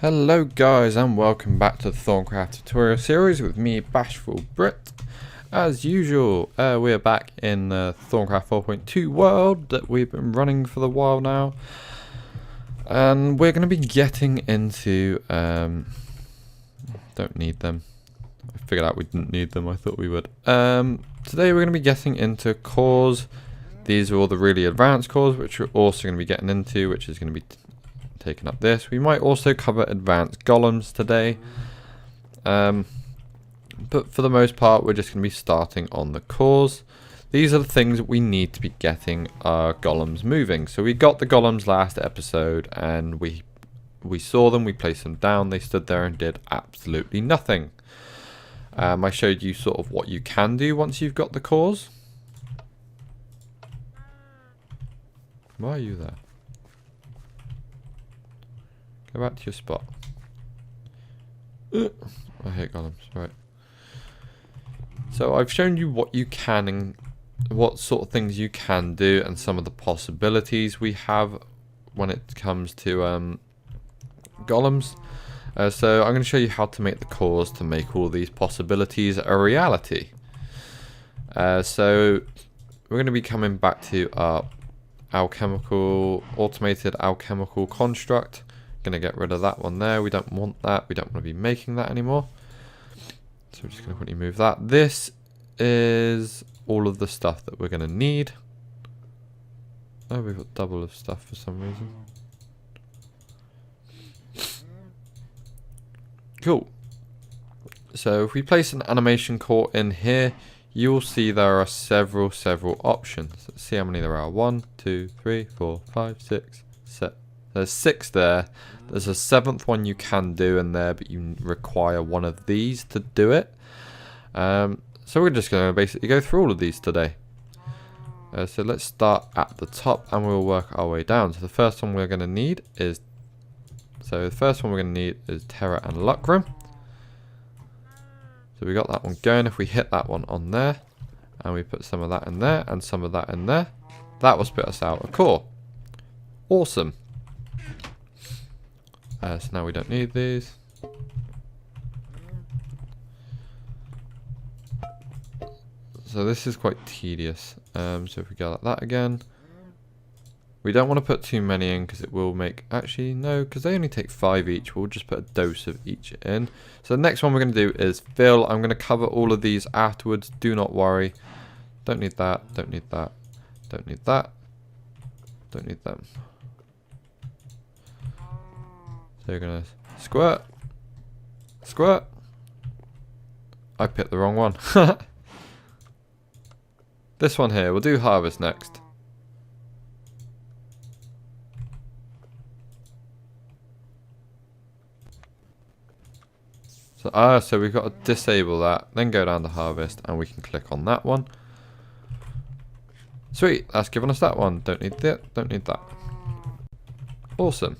Hello guys and welcome back to the Thaumcraft tutorial series with me, Bashful Brit. As usual, we are back in the Thaumcraft 4.2 world that we've been running for a while now. And we're going to be getting into... don't need them. I figured out we didn't need them, I thought we would. Today we're going to be getting into cores. These are all the really advanced cores, which we're also going to be getting into, which is going to be... taking up this. We might also cover advanced golems today, but for the most part we're just going to be starting on the cores. These are the things that we need to be getting our golems moving. So we got the golems last episode and we saw them, we placed them down, they stood there and did absolutely nothing. I showed you sort of what you can do once you've got the cores. Why are you there? Go back to your spot. I hate golems, right. So I've shown you what you can and what sort of things you can do and some of the possibilities we have when it comes to golems. So I'm going to show you how to make the cores to make all these possibilities a reality. So we're going to be coming back to our automated alchemical construct. Going to get rid of that one there. We don't want that. We don't want to be making that anymore. So we're just going to quickly move that. This is all of the stuff that we're going to need. Oh, we've got double of stuff for some reason. Cool. So if we place an animation core in here, you will see there are several options. Let's see how many there are. 1, 2, 3, 4, 5, 6, 7. There's 6 there. There's a 7th one you can do in there, but you require one of these to do it. So we're just going to basically go through all of these today. So let's start at the top and we'll work our way down. So the first one we're going to need is... Terra and Lucrum. So we got that one going. If we hit that one on there, and we put some of that in there, and some of that in there, that will spit us out a core. Awesome. So now we don't need these. So this is quite tedious. So if we go like that again, we don't want to put too many in because it will make... Actually, no, because they only take 5 each. We'll just put a dose of each in. So the next one we're going to do is fill. I'm going to cover all of these afterwards. Do not worry. Don't need that. Don't need that. Don't need that. Don't need them. So you're going to squirt. Squirt. I picked the wrong one. This one here. We'll do harvest next. So we've got to disable that, then go down to harvest, and we can click on that one. Sweet, that's given us that one. Don't need that, don't need that. Awesome.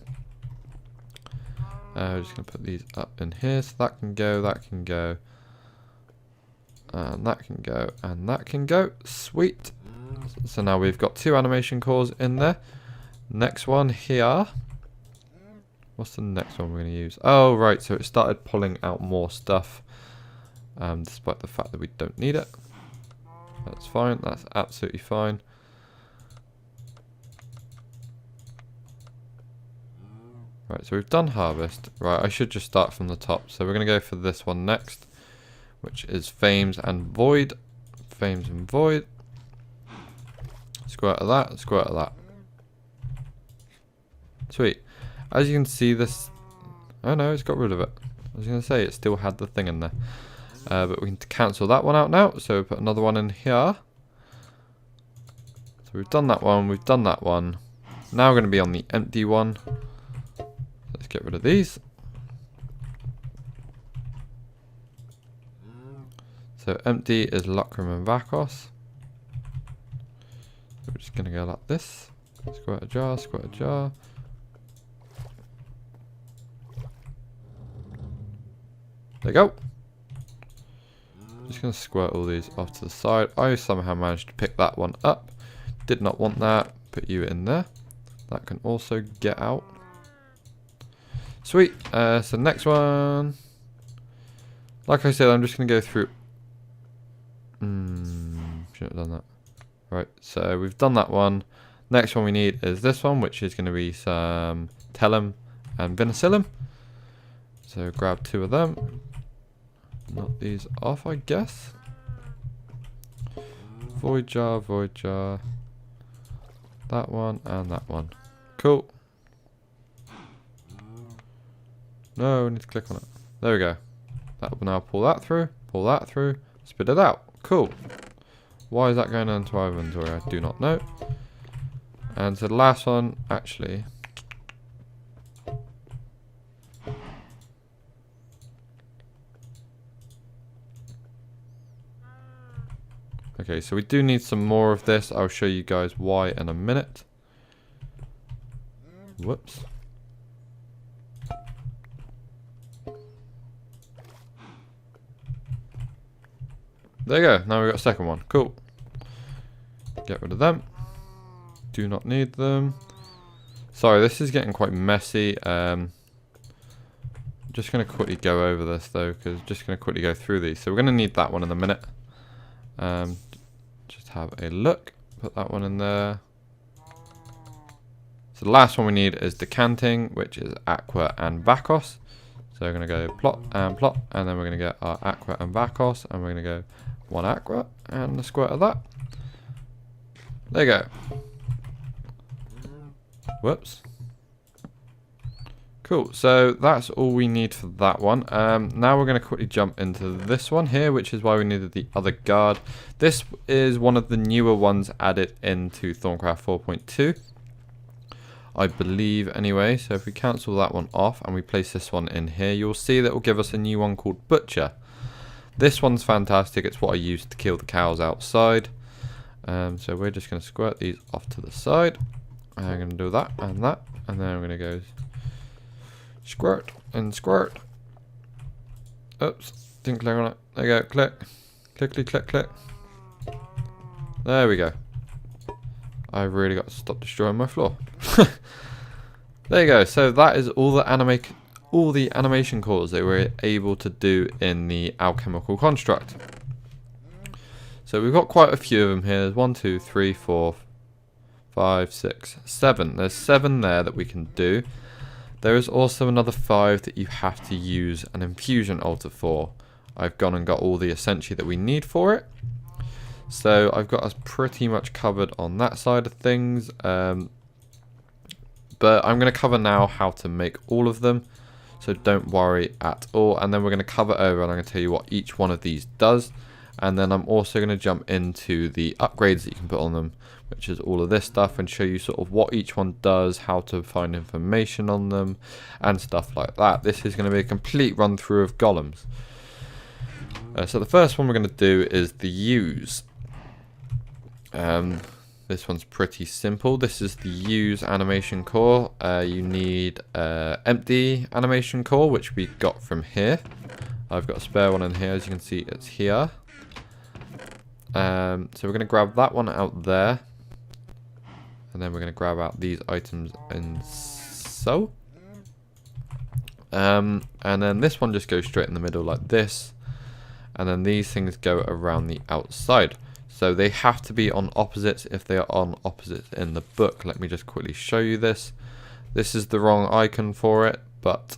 We're just going to put these up in here, so that can go, and that can go, and that can go. Sweet. So now we've got 2 animation cores in there. Next one here. What's the next one we're going to use? Oh, right. So it started pulling out more stuff, despite the fact that we don't need it. That's fine. That's absolutely fine. Right, so we've done harvest. Right, I should just start from the top. So we're going to go for this one next, which is Fames and Void. Fames and Void. Squirt of that, squirt of that. Sweet. As you can see, this... Oh no, it's got rid of it. I was going to say it still had the thing in there. But we can cancel that one out now. So we put another one in here. So we've done that one. We've done that one. Now we're going to be on the empty one. Let's get rid of these. So empty is Lucrum and Vakos. So we're just going to go like this. Squirt a jar, squirt a jar. There you go. Just going to squirt all these off to the side. I somehow managed to pick that one up. Did not want that. Put you in there. That can also get out. Sweet. So next one. Like I said, I'm just going to go through. Shouldn't have done that. Right, so we've done that one. Next one we need is this one, which is going to be some Tellum and Vinicillum. So grab 2 of them. Knock these off, I guess. Void jar, void jar. That one and that one. Cool. No, we need to click on it. There we go. That will now pull that through, spit it out. Cool. Why is that going into our inventory? I do not know. And so the last one, actually. Okay, so we do need some more of this. I'll show you guys why in a minute. Whoops. There you go. Now we've got a second one. Cool. Get rid of them. Do not need them. Sorry, this is getting quite messy. Just going to quickly go over this though, because just going to quickly go through these. So we're going to need that one in a minute. Just have a look. Put that one in there. So the last one we need is decanting, which is aqua and Vacos. So we're going to go plot, and then we're going to get our aqua and Vacos, and we're going to go 1 aqua and a squirt of that. There you go. Whoops. Cool, so that's all we need for that one. Now we're going to quickly jump into this one here, which is why we needed the other guard. This is one of the newer ones added into Thaumcraft 4.2. I believe anyway. So if we cancel that one off and we place this one in here, you'll see that it will give us a new one called Butcher. This one's fantastic. It's what I used to kill the cows outside. So we're just going to squirt these off to the side. I'm going to do that, and then I'm going to go squirt and squirt. Oops, didn't click on it. There you go, click. Clickety, click, click. There we go. I really got to stop destroying my floor. There you go. So that is all the animation cores they were able to do in the alchemical construct. So we've got quite a few of them here. There's 1, 2, 3, 4, 5, 6, 7. There's 7 there that we can do. There is also another 5 that you have to use an infusion altar for. I've gone and got all the essential that we need for it. So I've got us pretty much covered on that side of things. But I'm going to cover now how to make all of them. So don't worry at all. And then we're going to cover over and I'm going to tell you what each one of these does. And then I'm also going to jump into the upgrades that you can put on them, which is all of this stuff, and show you sort of what each one does, how to find information on them, and stuff like that. This is going to be a complete run through of golems. So the first one we're going to do is the use. This one's pretty simple. This is the use animation core. You need empty animation core, which we got from here. I've got a spare one in here, as you can see it's here. So we're going to grab that one out there. And then we're going to grab out these items and so. And then this one just goes straight in the middle like this. And then these things go around the outside. So they have to be on opposites if they are on opposites in the book. Let me just quickly show you this. This is the wrong icon for it, but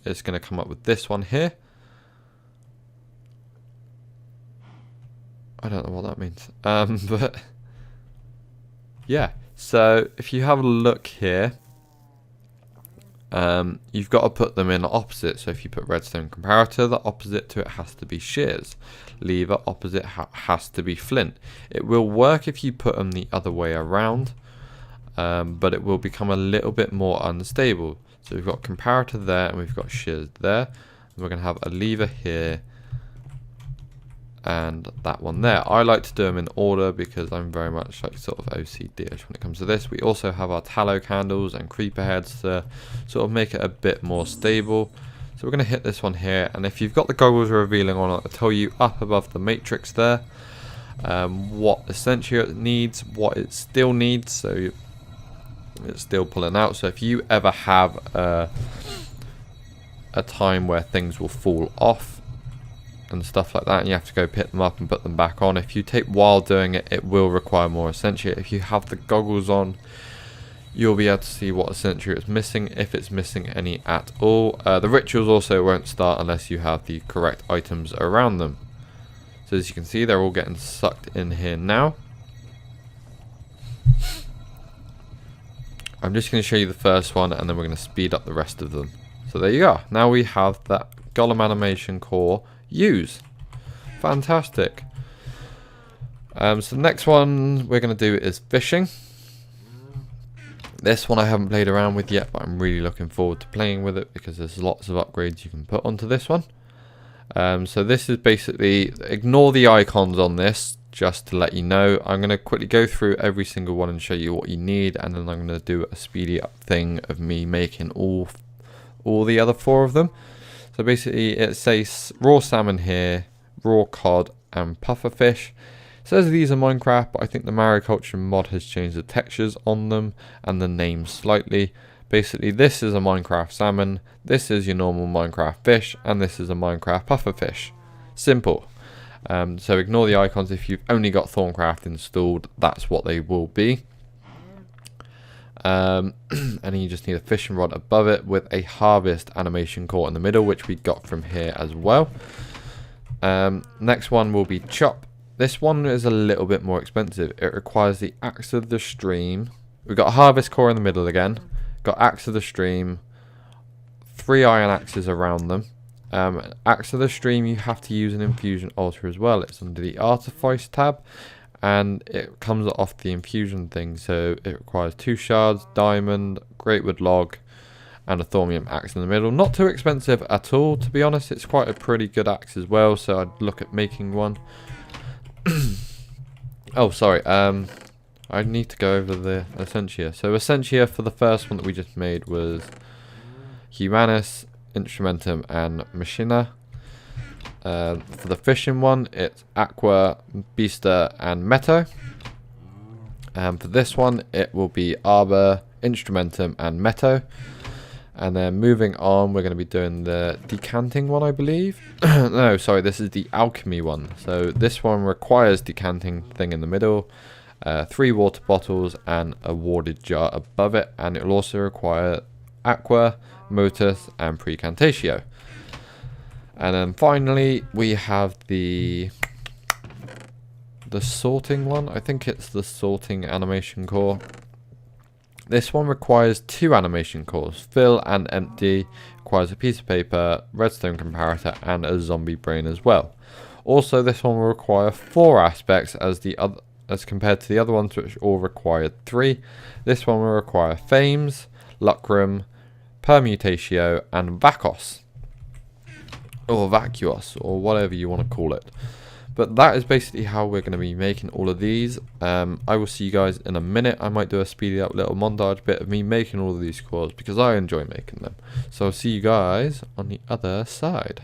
it's going to come up with this one here. I don't know what that means. But yeah, so if you have a look here, you've got to put them in opposite. So if you put redstone comparator, the opposite to it has to be shears. Lever opposite has to be flint. It will work if you put them the other way around, but it will become a little bit more unstable. So we've got comparator there and we've got shears there. And we're going to have a lever here and that one there. I like to do them in order because I'm very much like sort of OCD-ish when it comes to this. We also have our tallow candles and creeper heads to sort of make it a bit more stable. So we're going to hit this one here, and if you've got the goggles revealing on, I'll tell you up above the matrix there what essential it needs, what it still needs. So it's still pulling out. So if you ever have a time where things will fall off and stuff like that, and you have to go pick them up and put them back on, if you take while doing it, it will require more Essentia. If you have the goggles on, you'll be able to see what Essentia is missing, if it's missing any at all. The rituals also won't start unless you have the correct items around them. So as you can see, they're all getting sucked in here now. I'm just going to show you the first one, and then we're going to speed up the rest of them. So there you go. Now we have that Golem animation core use. Fantastic. So the next one we're going to do is fishing. This one I haven't played around with yet, but I'm really looking forward to playing with it because there's lots of upgrades you can put onto this one. So this is basically, ignore the icons on this, just to let you know. I'm going to quickly go through every single one and show you what you need, and then I'm going to do a speedy up thing of me making all the other 4 of them. So basically it says raw salmon here, raw cod and pufferfish. It says these are Minecraft, but I think the mariculture mod has changed the textures on them and the names slightly. Basically this is a Minecraft salmon, this is your normal Minecraft fish, and this is a Minecraft pufferfish. Simple. So ignore the icons. If you've only got Thaumcraft installed, that's what they will be. And then you just need a fishing rod above it with a harvest animation core in the middle, which we got from here as well. Next one will be chop. This one is a little bit more expensive. It requires the axe of the stream. We've got a harvest core in the middle again. Got axe of the stream, 3 iron axes around them. Axe of the stream, you have to use an infusion altar as well. It's under the artifice tab, and it comes off the infusion thing. So it requires 2 shards, diamond, greatwood log, and a thaumium axe in the middle. Not too expensive at all, to be honest. It's quite a pretty good axe as well, so I'd look at making one. Oh, sorry. I need to go over the Essentia. So Essentia for the first one that we just made was Humanus, Instrumentum and Machina. For the fishing one, it's Aqua, Beaster and Meto. For this one, it will be Arbor, Instrumentum and Meto. And then moving on, we're going to be doing the decanting one, I believe. No, sorry, this is the alchemy one. So this one requires decanting thing in the middle, 3 water bottles and a warded jar above it. And it will also require Aqua, Motus and Precantatio. And then finally, we have the sorting one. I think it's the sorting animation core. This one requires 2 animation cores, fill and empty, requires a piece of paper, redstone comparator and a zombie brain as well. Also this one will require 4 aspects as compared to the other ones which all required 3. This one will require fames, lucrum, permutatio and vacos. Or vacuos, or whatever you want to call it. But that is basically how we're going to be making all of these. I will see you guys in a minute. I might do a speedy up little montage bit of me making all of these cores because I enjoy making them. So I'll see you guys on the other side.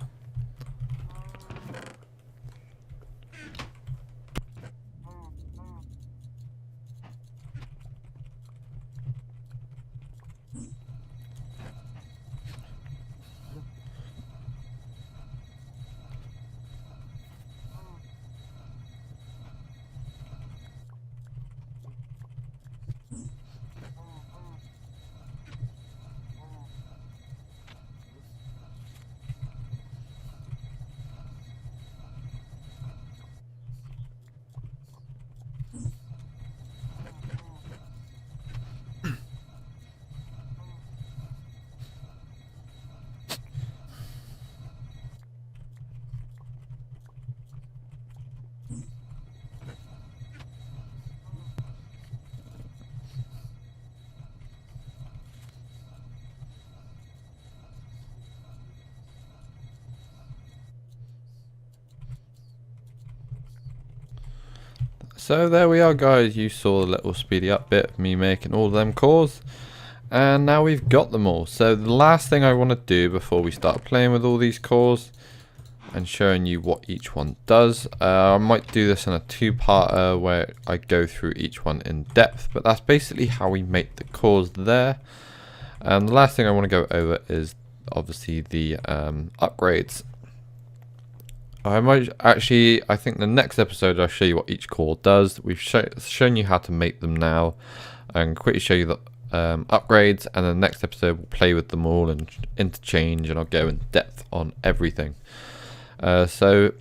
So there we are guys, you saw the little speedy up bit of me making all of them cores. And now we've got them all. So the last thing I want to do before we start playing with all these cores, and showing you what each one does. I might do this in a two-parter where I go through each one in depth, but that's basically how we make the cores there. And the last thing I want to go over is obviously the upgrades. I think the next episode I'll show you what each core does. We've shown you how to make them now, and quickly show you the upgrades, and the next episode we'll play with them all and interchange, and I'll go in depth on everything. So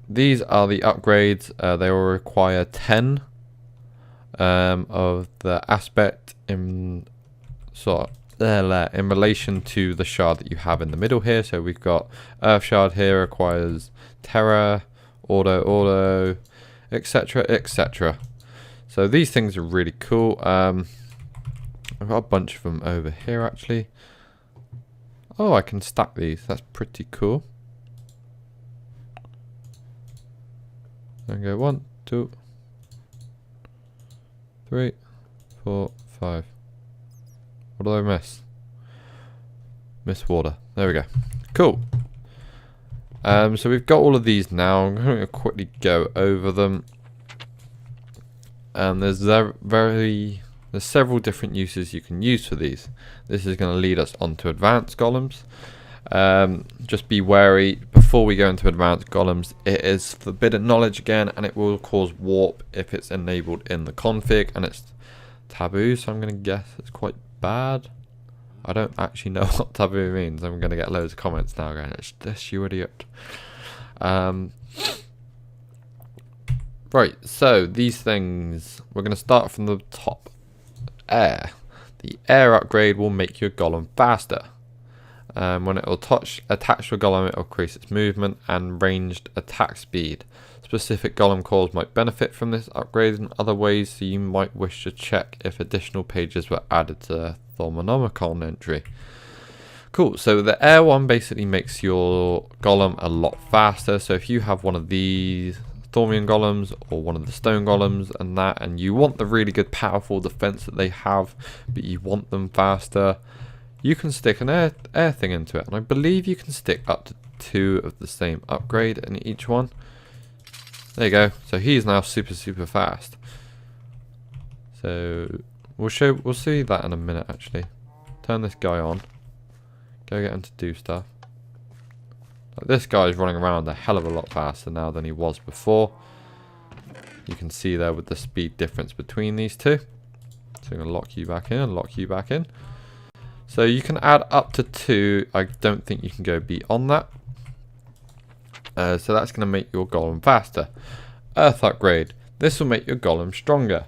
these are the upgrades. They will require 10 of the aspect in in relation to the shard that you have in the middle here. So we've got Earth shard here, requires Terra, Auto, etc, etc. So these things are really cool. I've got a bunch of them over here actually. Oh, I can stack these. That's pretty cool. There we go. 1, 2, 3, 4, 5. What did I miss? Miss water. There we go. Cool. So we've got all of these now. I'm going to quickly go over them. And there's several different uses you can use for these. This is going to lead us on to advanced golems. Just be wary before we go into advanced golems. It is forbidden knowledge again, and it will cause warp if it's enabled in the config, and it's taboo, so I'm going to guess it's quite bad. I don't actually know what taboo means. I'm going to get loads of comments now going, it's this, you idiot. Right, so these things, we're going to start from the top. Air. The air upgrade will make your golem faster. When it will attach to a golem, it will increase its movement and ranged attack speed. Specific golem cores might benefit from this upgrade in other ways, so you might wish to check if additional pages were added to the Thaumcraft entry. Cool, so the air one basically makes your golem a lot faster. So if you have one of these Thaumian golems or one of the stone golems and you want the really good powerful defense that they have, but you want them faster, you can stick an air thing into it, and I believe you can stick up to 2 of the same upgrade in each one. There you go. So he's now super fast. So we'll see that in a minute actually. Turn this guy on. Go get him to do stuff. Like, this guy is running around a hell of a lot faster now than he was before. You can see there with the speed difference between these two. So I'm going to lock you back in and lock you back in. So you can add up to 2. I don't think you can go beyond that. So that's going to make your golem faster. Earth upgrade. This will make your golem stronger.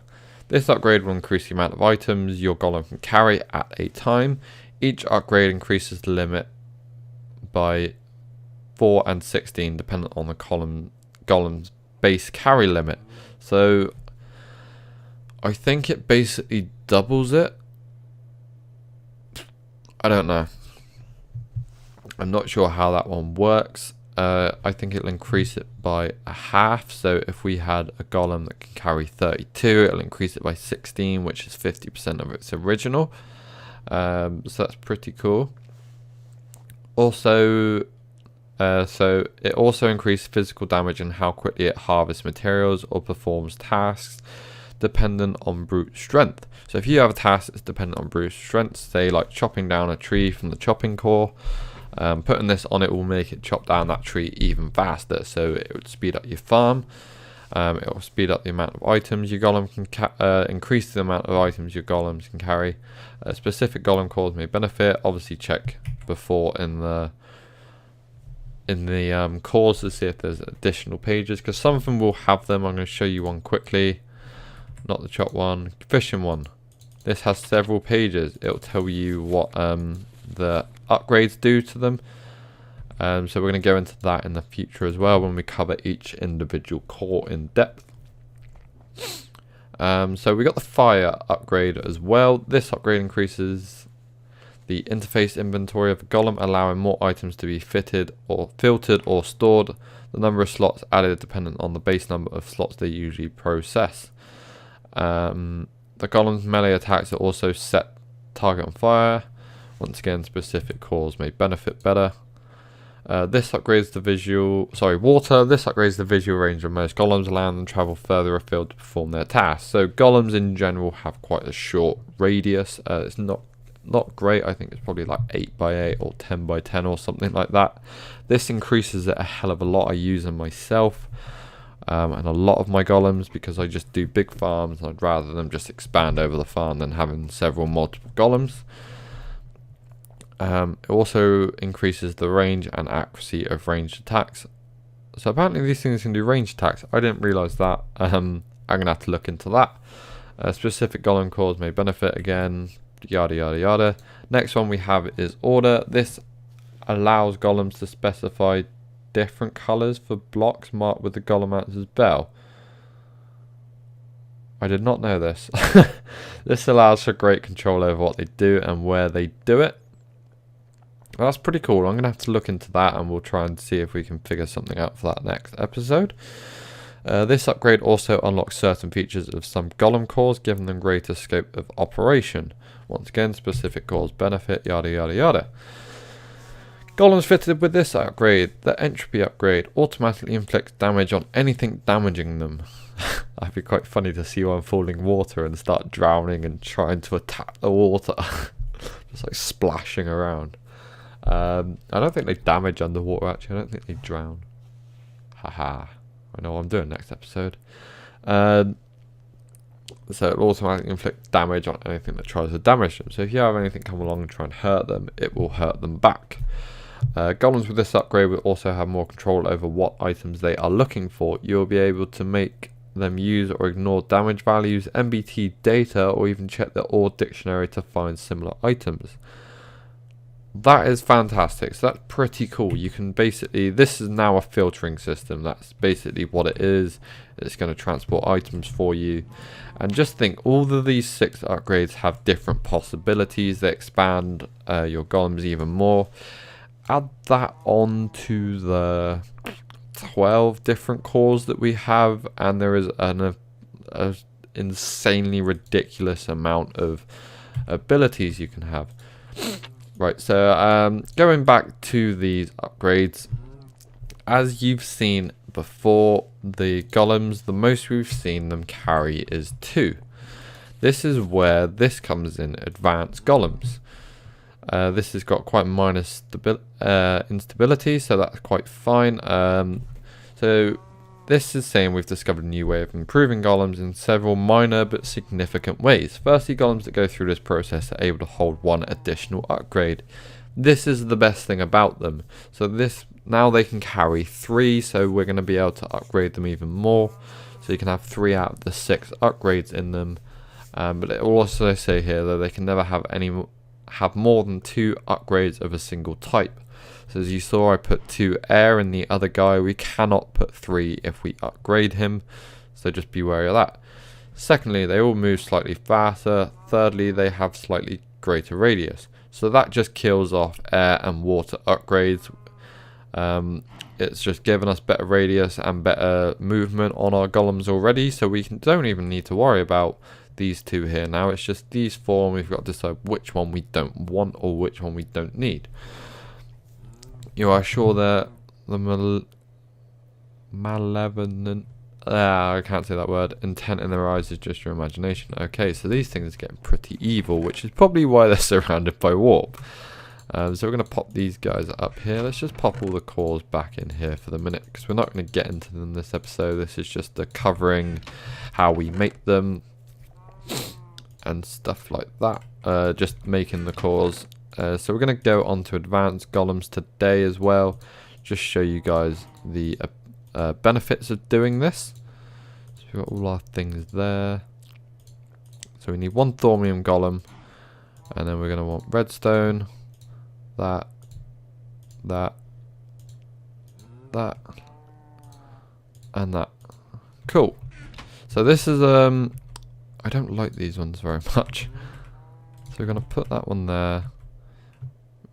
This upgrade will increase the amount of items your golem can carry at a time. Each upgrade increases the limit by 4 and 16 depending on the golem's base carry limit. So I think it basically doubles it. I don't know. I'm not sure how that one works. I think it'll increase it by a half. So if we had a golem that can carry 32, it'll increase it by 16, which is 50% of its original. So that's pretty cool. Also, so it also increases physical damage and how quickly it harvests materials or performs tasks dependent on brute strength. So if you have a task that's dependent on brute strength, say like chopping down a tree from the chopping core, putting this on it will make it chop down that tree even faster. So it would speed up your farm. It will speed up the amount of items your golem can increase the amount of items your golems can carry. Specific golem cores may benefit. Obviously check before in the cores to see if there's additional pages, because some of them will have them. I'm going to show you one quickly. Not the chop one, fishing one. This has several pages. It will tell you what the upgrades do to them. So we're going to go into that in the future as well when we cover each individual core in depth. So we got the fire upgrade as well. This upgrade increases the interface inventory of the golem, allowing more items to be fitted or filtered or stored. The number of slots added dependent on the base number of slots they usually process. The golem's melee attacks are also set target on fire. Once again, specific cores may benefit better. This upgrades the visual, water. This upgrades the visual range of most golems, allowing them to travel further afield to perform their tasks. So golems in general have quite a short radius. It's not great. I think it's probably like 8 by 8 or 10 by 10 or something like that. This increases it a hell of a lot. I use them myself and a lot of my golems because I just do big farms. I'd rather them just expand over the farm than having multiple golems. It also increases the range and accuracy of ranged attacks. So apparently these things can do ranged attacks. I didn't realise that. I'm going to have to look into that. Specific golem cores may benefit again, yada yada yada. Next one we have is order. This allows golems to specify different colours for blocks marked with the Golemancer's bell. I did not know this. This allows for great control over what they do and where they do it. Well, that's pretty cool. I'm going to have to look into that and we'll try and see if we can figure something out for that next episode. This upgrade also unlocks certain features of some golem cores, giving them greater scope of operation. Once again, specific cores benefit, yada yada yada. Golems fitted with this upgrade, the entropy upgrade, automatically inflicts damage on anything damaging them. That'd be quite funny to see one falling water and start drowning and trying to attack the water. Just like splashing around. I don't think they damage underwater actually, I don't think they drown. Haha. I know what I'm doing next episode. So it will automatically inflict damage on anything that tries to damage them. So if you have anything come along and try and hurt them, it will hurt them back. Golems with this upgrade will also have more control over what items they are looking for. You'll be able to make them use or ignore damage values, MBT data, or even check the OR dictionary to find similar items. That is fantastic. So that's pretty cool. You can basically, this is now a filtering system. That's basically what it is. It's going to transport items for you. And just think, all of these 6 upgrades have different possibilities. They expand your golems even more. Add that on to the 12 different cores that we have, and there is an insanely ridiculous amount of abilities you can have. Right, so going back to these upgrades, as you've seen before, the golems, the most we've seen them carry is 2. This is where this comes in, advanced golems. This has got quite minor instability, so that's quite fine. So this is saying we've discovered a new way of improving golems in several minor but significant ways. Firstly, golems that go through this process are able to hold 1 additional upgrade. This is the best thing about them. So this, now they can carry 3, so we're going to be able to upgrade them even more. So you can have 3 out of the 6 upgrades in them. But it will also say here that they can never have more than 2 upgrades of a single type. So as you saw, I put 2 air in the other guy. We cannot put 3 if we upgrade him, so just be wary of that. Secondly, they all move slightly faster. Thirdly, they have slightly greater radius, so that just kills off air and water upgrades. It's just given us better radius and better movement on our golems already, so we don't even need to worry about these 2 here now. It's just these 4, and we've got to decide which one we don't want or which one we don't need. You are sure that the malevolent, I can't say that word, intent in their eyes is just your imagination. Okay, so these things are getting pretty evil, which is probably why they're surrounded by warp. So we're going to pop these guys up here. Let's just pop all the cores back in here for the minute, because we're not going to get into them this episode. This is just the covering how we make them and stuff like that. Just making the cores. So we're going to go on to advanced golems today as well. Just show you guys the benefits of doing this. So we've got all our things there. So we need 1 thaumium golem, and then we're going to want redstone, that, and that. Cool. So this is I don't like these ones very much. So we're going to put that one there.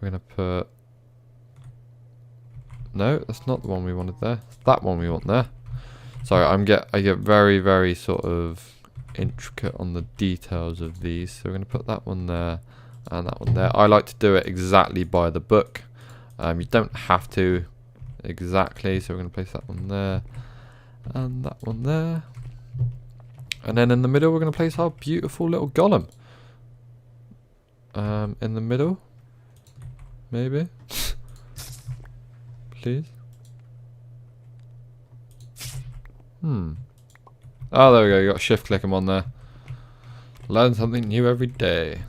We're going to put... No, that's not the one we wanted there. It's that one we want there. Sorry, I get very, very sort of intricate on the details of these. So we're going to put that one there and that one there. I like to do it exactly by the book. You don't have to exactly, so we're going to place that one there and that one there, and then in the middle we're going to place our beautiful little golem. In the middle, maybe. Please. Oh, there we go. You got shift click him on there. Learn something new every day.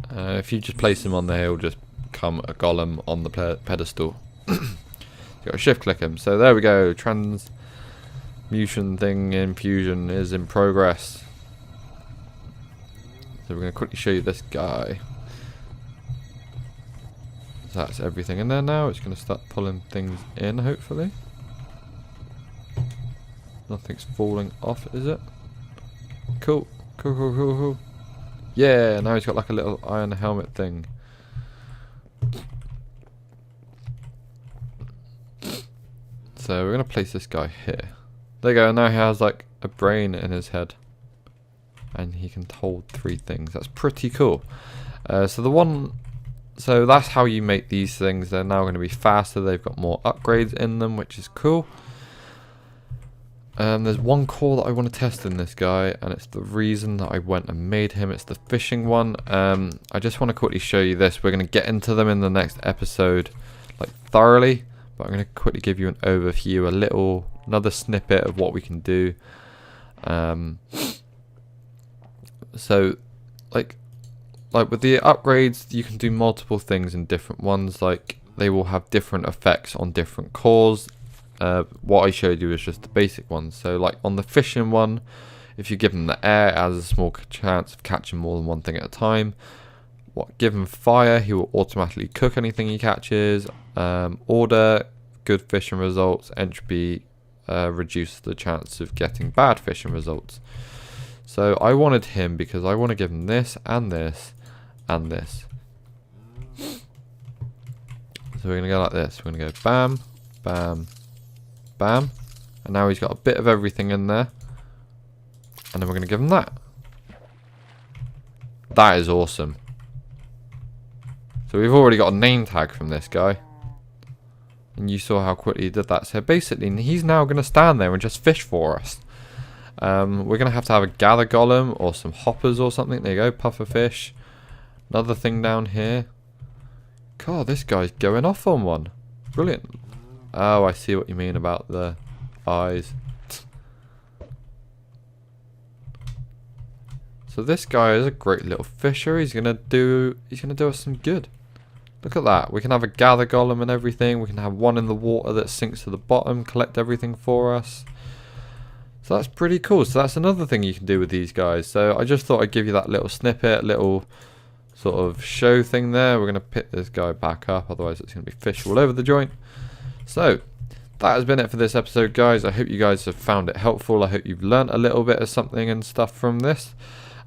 If you just place him on there, he'll just become a golem on the pedestal. You got to shift click him. So there we go. Transmutation thing infusion is in progress. So we're going to quickly show you this guy. So that's everything in there now. It's going to start pulling things in, hopefully. Nothing's falling off, is it? Cool. Cool. Yeah, now he's got like a little iron helmet thing. So we're going to place this guy here. There you go, now he has like a brain in his head. And he can hold 3 things. That's pretty cool. So that's how you make these things. They're now going to be faster. They've got more upgrades in them, which is cool. There's one core that I want to test in this guy, and it's the reason that I went and made him. It's the fishing one. I just want to quickly show you this. We're going to get into them in the next episode, like thoroughly. But I'm going to quickly give you an overview, another snippet of what we can do. So, like with the upgrades, you can do multiple things in different ones. Like they will have different effects on different cores. What I showed you is just the basic ones. So like on the fishing one, if you give him the air, it has a small chance of catching more than one thing at a time. Give him fire, he will automatically cook anything he catches. Order, good fishing results. Entropy, reduce the chance of getting bad fishing results. So I wanted him because I want to give him this and this and this. So we're going to go like this. We're going to go bam, bam, bam, and now he's got a bit of everything in there, and then we're going to give him that. That is awesome. So we've already got a name tag from this guy, and you saw how quickly he did that. So basically he's now going to stand there and just fish for us. We're going to have a gather golem or some hoppers or something. There you go, puffer fish. Another thing down here. God, this guy's going off on one. Brilliant. Oh, I see what you mean about the eyes. So this guy is a great little fisher. He's gonna do us some good. Look at that. We can have a gather golem and everything. We can have one in the water that sinks to the bottom, collect everything for us. So that's pretty cool. So that's another thing you can do with these guys. So I just thought I'd give you that little snippet, little sort of show thing there. We're gonna pick this guy back up, otherwise it's gonna be fish all over the joint. So, that has been it for this episode, guys. I hope you guys have found it helpful. I hope you've learnt a little bit of something and stuff from this.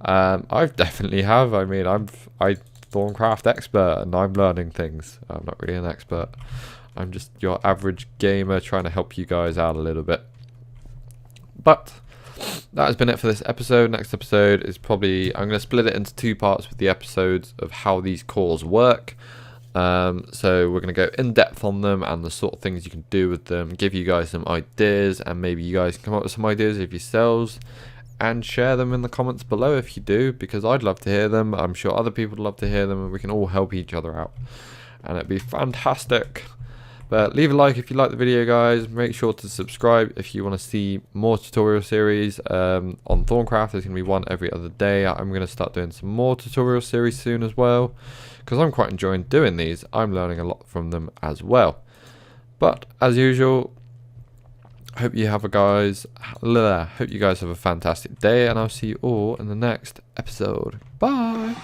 I definitely have. I mean, I'm Thaumcraft expert, and I'm learning things. I'm not really an expert. I'm just your average gamer trying to help you guys out a little bit. But that has been it for this episode. Next episode is probably, I'm going to split it into 2 parts with the episodes of how these cores work. So we're going to go in depth on them and the sort of things you can do with them, give you guys some ideas, and maybe you guys can come up with some ideas of yourselves and share them in the comments below if you do, because I'd love to hear them. I'm sure other people would love to hear them, and we can all help each other out, and it'd be fantastic. But leave a like if you like the video, guys. Make sure to subscribe if you want to see more tutorial series on Thaumcraft. There's going to be one every other day. I'm going to start doing some more tutorial series soon as well, because I'm quite enjoying doing these. I'm learning a lot from them as well. But as usual, hope you guys have a fantastic day, and I'll see you all in the next episode. Bye.